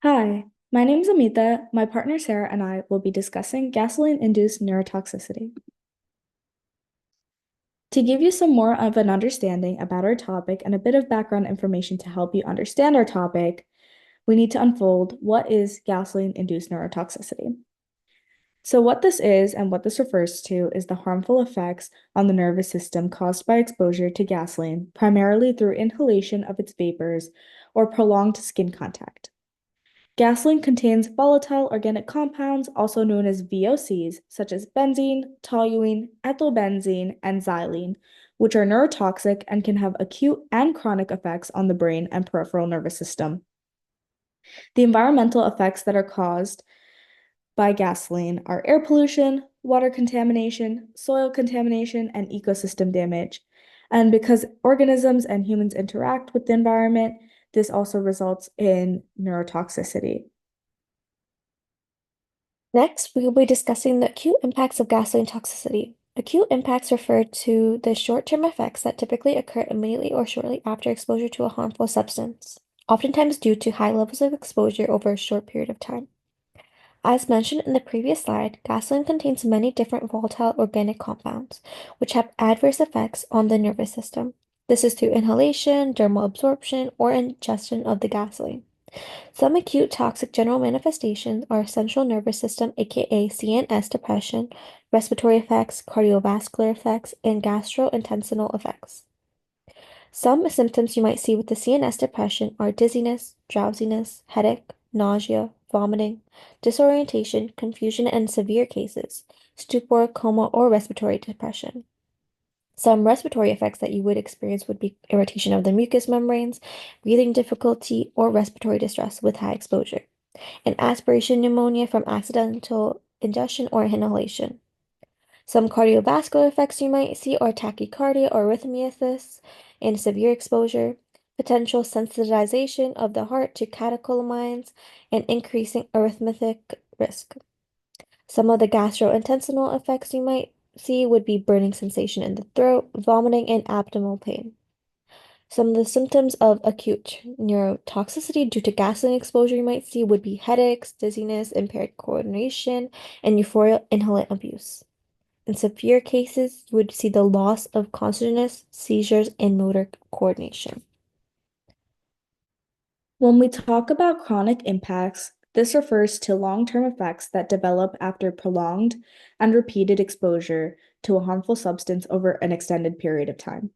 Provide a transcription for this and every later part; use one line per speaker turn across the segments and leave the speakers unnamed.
Hi, my name is Amita. My partner Sarah and I will be discussing gasoline-induced neurotoxicity. To give you some more of an understanding about our topic and a bit of background information to help you understand our topic, we need to unfold what is gasoline-induced neurotoxicity. So, what this is and what this refers to is the harmful effects on the nervous system caused by exposure to gasoline, primarily through inhalation of its vapors or prolonged skin contact. Gasoline contains volatile organic compounds, also known as VOCs, such as benzene, toluene, ethylbenzene, and xylene, which are neurotoxic and can have acute and chronic effects on the brain and peripheral nervous system. The environmental effects that are caused by gasoline are air pollution, water contamination, soil contamination, and ecosystem damage. And because organisms and humans interact with the environment, this also results in neurotoxicity.
Next, we will be discussing the acute impacts of gasoline toxicity. Acute impacts refer to the short-term effects that typically occur immediately or shortly after exposure to a harmful substance, oftentimes due to high levels of exposure over a short period of time. As mentioned in the previous slide, gasoline contains many different volatile organic compounds, which have adverse effects on the nervous system. This is through inhalation, dermal absorption, or ingestion of the gasoline. Some acute toxic general manifestations are central nervous system, aka CNS depression, respiratory effects, cardiovascular effects, and gastrointestinal effects. Some symptoms you might see with the CNS depression are dizziness, drowsiness, headache, nausea, vomiting, disorientation, confusion, and severe cases, stupor, coma, or respiratory depression. Some respiratory effects that you would experience would be irritation of the mucous membranes, breathing difficulty, or respiratory distress with high exposure, and aspiration pneumonia from accidental ingestion or inhalation. Some cardiovascular effects you might see are tachycardia or arrhythmias in severe exposure, potential sensitization of the heart to catecholamines, and increasing arrhythmic risk. Some of the gastrointestinal effects you might see would be burning sensation in the throat, vomiting, and abdominal pain. Some of the symptoms of acute neurotoxicity due to gasoline exposure you might see would be headaches, dizziness, impaired coordination, and euphoria inhalant abuse. In severe cases, you would see the loss of consciousness, seizures, and motor coordination.
When we talk about chronic impacts, this refers to long-term effects that develop after prolonged and repeated exposure to a harmful substance over an extended period of time.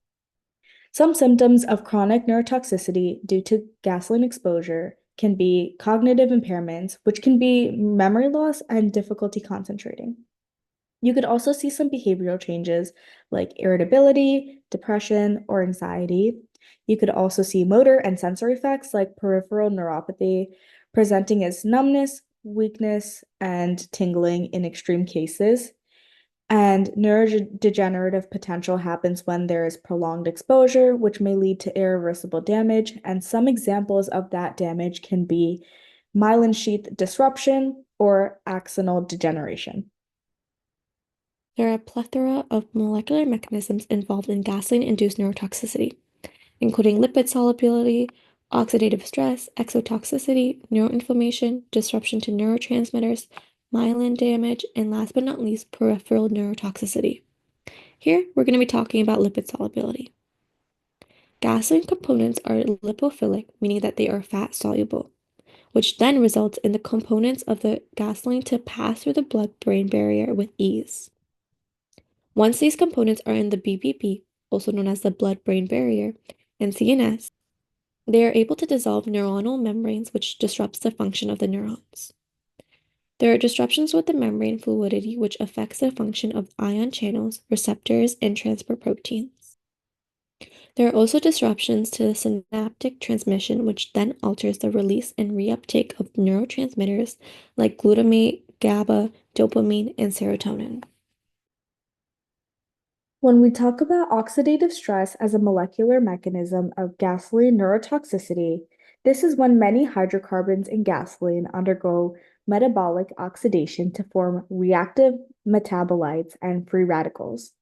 Some symptoms of chronic neurotoxicity due to gasoline exposure can be cognitive impairments, which can be memory loss and difficulty concentrating. You could also see some behavioral changes like irritability, depression, or anxiety. You could also see motor and sensory effects like peripheral neuropathy, presenting as numbness, weakness, and tingling in extreme cases. And neurodegenerative potential happens when there is prolonged exposure, which may lead to irreversible damage. And some examples of that damage can be myelin sheath disruption or axonal degeneration.
There are a plethora of molecular mechanisms involved in gasoline-induced neurotoxicity, including lipid solubility, oxidative stress, exotoxicity, neuroinflammation, disruption to neurotransmitters, myelin damage, and last but not least, peripheral neurotoxicity. Here, we're going to be talking about lipid solubility. Gasoline components are lipophilic, meaning that they are fat soluble, which then results in the components of the gasoline to pass through the blood-brain barrier with ease. Once these components are in the BBB, also known as the blood-brain barrier, and CNS, they are able to dissolve neuronal membranes, which disrupts the function of the neurons. There are disruptions with the membrane fluidity, which affects the function of ion channels, receptors, and transport proteins. There are also disruptions to the synaptic transmission, which then alters the release and reuptake of neurotransmitters like glutamate, GABA, dopamine, and serotonin.
When we talk about oxidative stress as a molecular mechanism of gasoline neurotoxicity, this is when many hydrocarbons in gasoline undergo metabolic oxidation to form reactive metabolites and free radicals.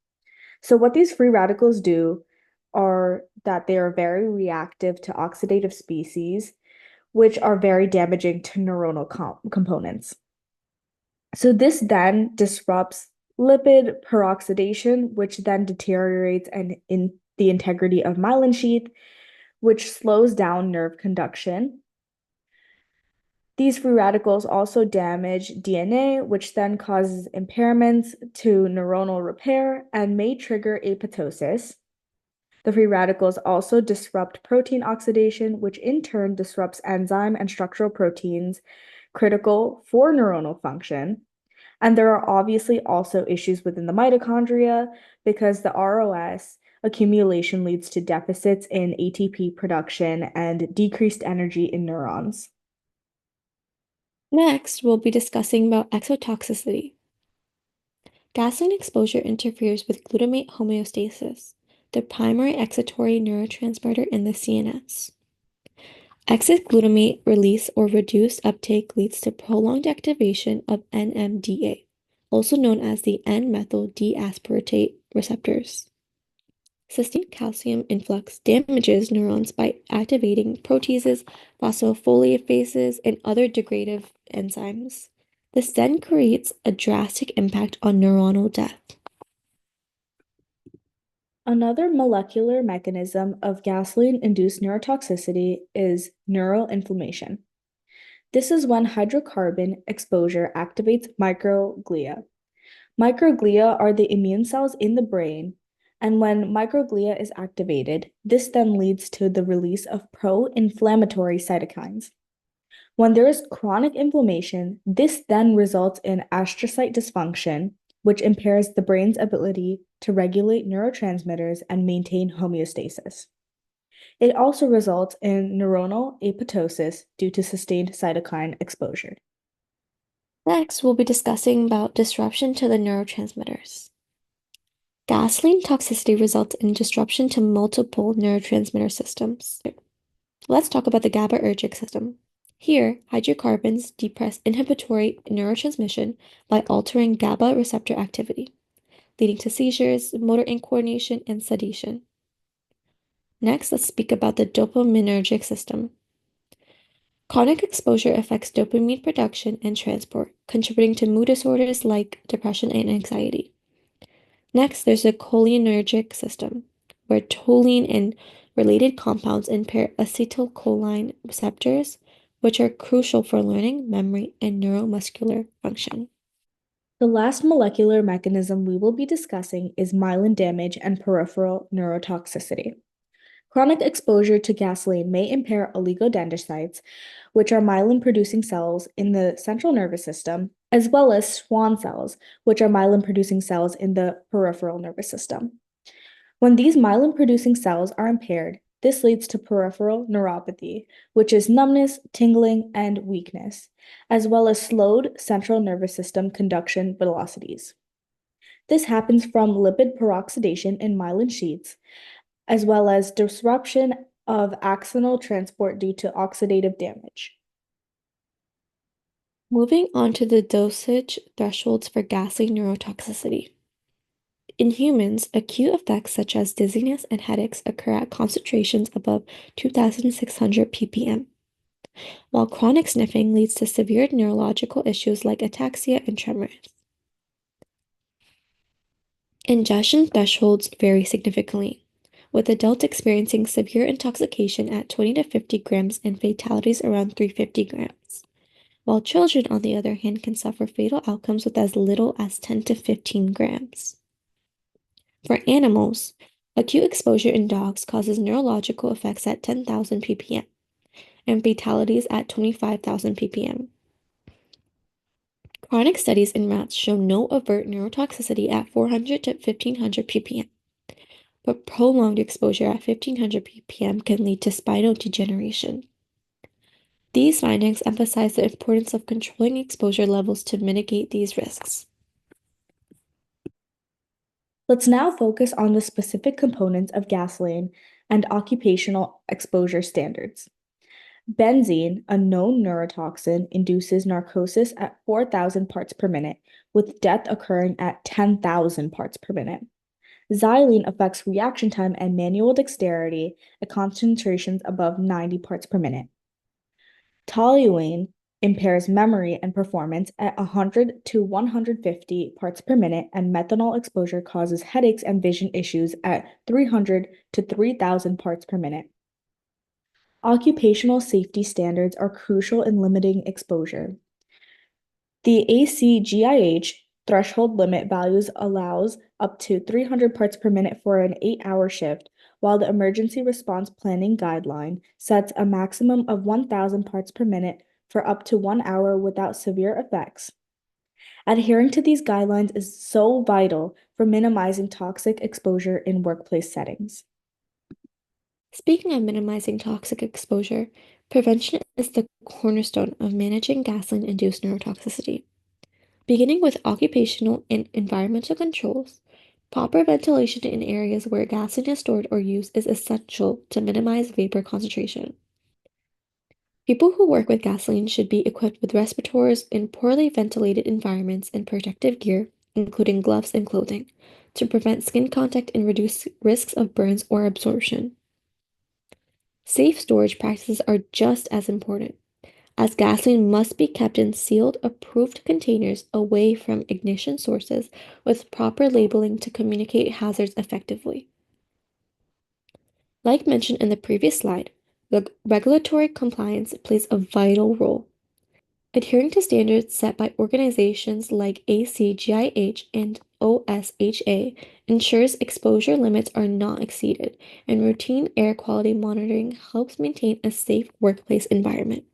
So, what these free radicals do are that they are very reactive to oxidative species, which are very damaging to neuronal components. So this then disrupts lipid peroxidation, which then deteriorates and in the integrity of myelin sheath, which slows down nerve conduction. These free radicals also damage DNA, which then causes impairments to neuronal repair and may trigger apoptosis. The free radicals also disrupt protein oxidation, which in turn disrupts enzyme and structural proteins critical for neuronal function. And there are obviously also issues within the mitochondria because the ROS accumulation leads to deficits in ATP production and decreased energy in neurons.
Next, we'll be discussing about exotoxicity. Gasoline exposure interferes with glutamate homeostasis, the primary excitatory neurotransmitter in the CNS. Excess glutamate release or reduced uptake leads to prolonged activation of NMDA, also known as the N-methyl D-aspartate receptors. Sustained calcium influx damages neurons by activating proteases, phospholipases, and other degradative enzymes. This then creates a drastic impact on neuronal death.
Another molecular mechanism of gasoline-induced neurotoxicity is neuroinflammation. This is when hydrocarbon exposure activates microglia. Microglia are the immune cells in the brain, and when microglia is activated, this then leads to the release of pro-inflammatory cytokines. When there is chronic inflammation, this then results in astrocyte dysfunction, which impairs the brain's ability to regulate neurotransmitters and maintain homeostasis. It also results in neuronal apoptosis due to sustained cytokine exposure.
Next, we'll be discussing about disruption to the neurotransmitters. Gasoline toxicity results in disruption to multiple neurotransmitter systems. Let's talk about the GABAergic system. Here, hydrocarbons depress inhibitory neurotransmission by altering GABA receptor activity, leading to seizures, motor incoordination, and sedation. Next, let's speak about the dopaminergic system. Chronic exposure affects dopamine production and transport, contributing to mood disorders like depression and anxiety. Next, there's the cholinergic system, where choline and related compounds impair acetylcholine receptors, which are crucial for learning, memory, and neuromuscular function.
The last molecular mechanism we will be discussing is myelin damage and peripheral neurotoxicity. Chronic exposure to gasoline may impair oligodendrocytes, which are myelin-producing cells in the central nervous system, as well as Schwann cells, which are myelin-producing cells in the peripheral nervous system. When these myelin-producing cells are impaired, this leads to peripheral neuropathy, which is numbness, tingling, and weakness, as well as slowed central nervous system conduction velocities. This happens from lipid peroxidation in myelin sheaths, as well as disruption of axonal transport due to oxidative damage.
Moving on to the dosage thresholds for gasoline neurotoxicity. In humans, acute effects such as dizziness and headaches occur at concentrations above 2,600 ppm, while chronic sniffing leads to severe neurological issues like ataxia and tremors. Ingestion thresholds vary significantly, with adults experiencing severe intoxication at 20 to 50 grams and fatalities around 350 grams, while children, on the other hand, can suffer fatal outcomes with as little as 10 to 15 grams. For animals, acute exposure in dogs causes neurological effects at 10,000 ppm and fatalities at 25,000 ppm. Chronic studies in rats show no overt neurotoxicity at 400 to 1500 ppm, but prolonged exposure at 1500 ppm can lead to spinal degeneration. These findings emphasize the importance of controlling exposure levels to mitigate these risks.
Let's now focus on the specific components of gasoline and occupational exposure standards. Benzene, a known neurotoxin, induces narcosis at 4,000 parts per minute, with death occurring at 10,000 parts per minute. Xylene affects reaction time and manual dexterity at concentrations above 90 parts per minute. Toluene impairs memory and performance at 100 to 150 parts per minute, and methanol exposure causes headaches and vision issues at 300 to 3,000 parts per minute. Occupational safety standards are crucial in limiting exposure. The ACGIH threshold limit values allows up to 300 parts per minute for an 8-hour shift, while the emergency response planning guideline sets a maximum of 1,000 parts per minute for up to 1 hour without severe effects. Adhering to these guidelines is so vital for minimizing toxic exposure in workplace settings.
Speaking of minimizing toxic exposure, prevention is the cornerstone of managing gasoline-induced neurotoxicity. Beginning with occupational and environmental controls, proper ventilation in areas where gasoline is stored or used is essential to minimize vapor concentration. People who work with gasoline should be equipped with respirators in poorly ventilated environments and protective gear, including gloves and clothing, to prevent skin contact and reduce risks of burns or absorption. Safe storage practices are just as important, as gasoline must be kept in sealed, approved containers away from ignition sources with proper labeling to communicate hazards effectively. Like mentioned in the previous slide, the regulatory compliance plays a vital role. Adhering to standards set by organizations like ACGIH and OSHA ensures exposure limits are not exceeded, and routine air quality monitoring helps maintain a safe workplace environment.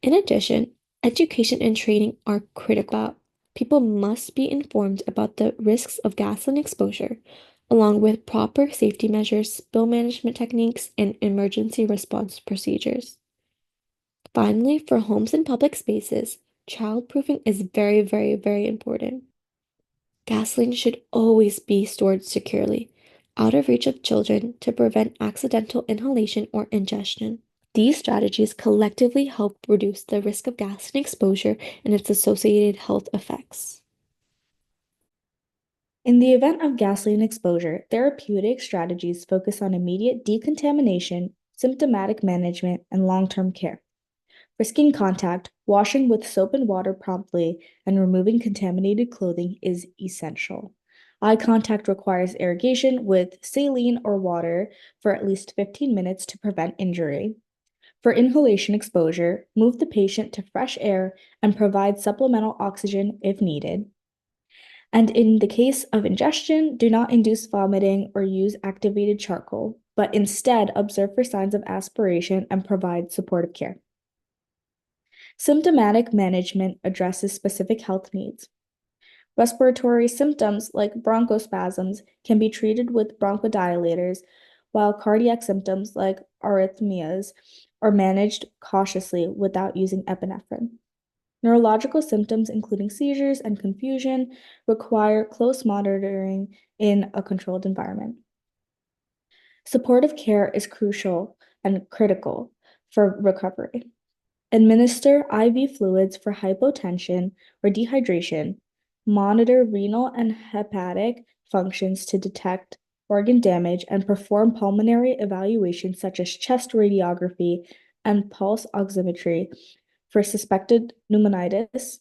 In addition, education and training are critical. People must be informed about the risks of gasoline exposure, along with proper safety measures, spill management techniques, and emergency response procedures. Finally, for homes and public spaces, childproofing is very important. Gasoline should always be stored securely, out of reach of children to prevent accidental inhalation or ingestion. These strategies collectively help reduce the risk of gasoline exposure and its associated health effects.
In the event of gasoline exposure, therapeutic strategies focus on immediate decontamination, symptomatic management, and long-term care. For skin contact, washing with soap and water promptly and removing contaminated clothing is essential. Eye contact requires irrigation with saline or water for at least 15 minutes to prevent injury. For inhalation exposure, move the patient to fresh air and provide supplemental oxygen if needed. And in the case of ingestion, do not induce vomiting or use activated charcoal, but instead observe for signs of aspiration and provide supportive care. Symptomatic management addresses specific health needs. Respiratory symptoms like bronchospasms can be treated with bronchodilators, while cardiac symptoms like arrhythmias are managed cautiously without using epinephrine. Neurological symptoms, including seizures and confusion, require close monitoring in a controlled environment. Supportive care is crucial and critical for recovery. Administer IV fluids for hypotension or dehydration. Monitor renal and hepatic functions to detect organ damage and perform pulmonary evaluations such as chest radiography and pulse oximetry for suspected pneumonitis.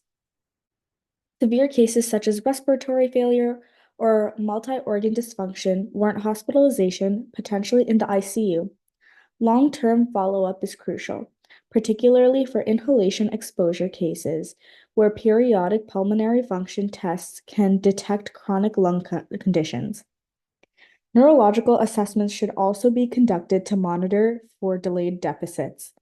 Severe cases such as respiratory failure or multi-organ dysfunction warrant hospitalization, potentially in the ICU. Long-term follow-up is crucial, particularly for inhalation exposure cases, where periodic pulmonary function tests can detect chronic lung conditions. Neurological assessments should also be conducted to monitor for delayed deficits.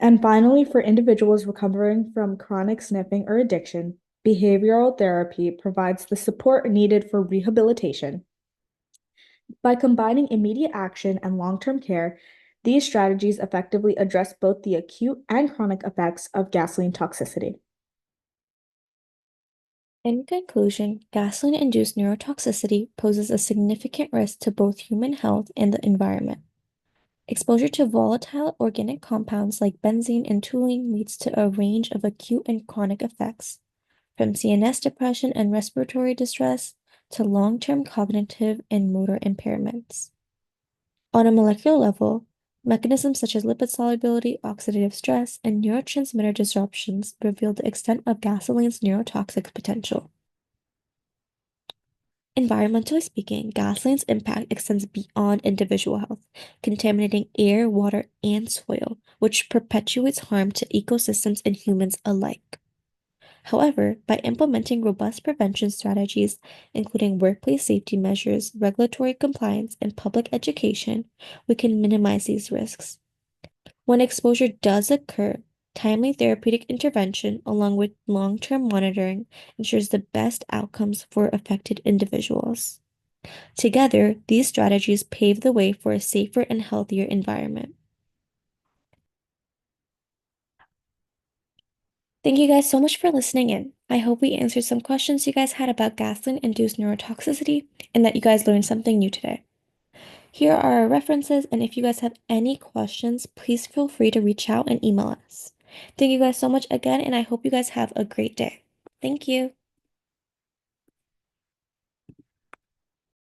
And finally, for individuals recovering from chronic sniffing or addiction, behavioral therapy provides the support needed for rehabilitation. By combining immediate action and long-term care, these strategies effectively address both the acute and chronic effects of gasoline toxicity.
In conclusion, gasoline-induced neurotoxicity poses a significant risk to both human health and the environment. Exposure to volatile organic compounds like benzene and toluene leads to a range of acute and chronic effects, from CNS depression and respiratory distress to long-term cognitive and motor impairments. On a molecular level, Mechanisms such as lipid solubility, oxidative stress, and neurotransmitter disruptions reveal the extent of gasoline's neurotoxic potential. Environmentally speaking, gasoline's impact extends beyond individual health, contaminating air, water, and soil, which perpetuates harm to ecosystems and humans alike. However, by implementing robust prevention strategies, including workplace safety measures, regulatory compliance, and public education, we can minimize these risks. When exposure does occur, timely therapeutic intervention, along with long-term monitoring, ensures the best outcomes for affected individuals. Together, these strategies pave the way for a safer and healthier environment. Thank you guys so much for listening in. I hope we answered some questions you guys had about gasoline-induced neurotoxicity and that you guys learned something new today. Here are our references, and if you guys have any questions, please feel free to reach out and email us. Thank you guys so much again, and I hope you guys have a great day. Thank you.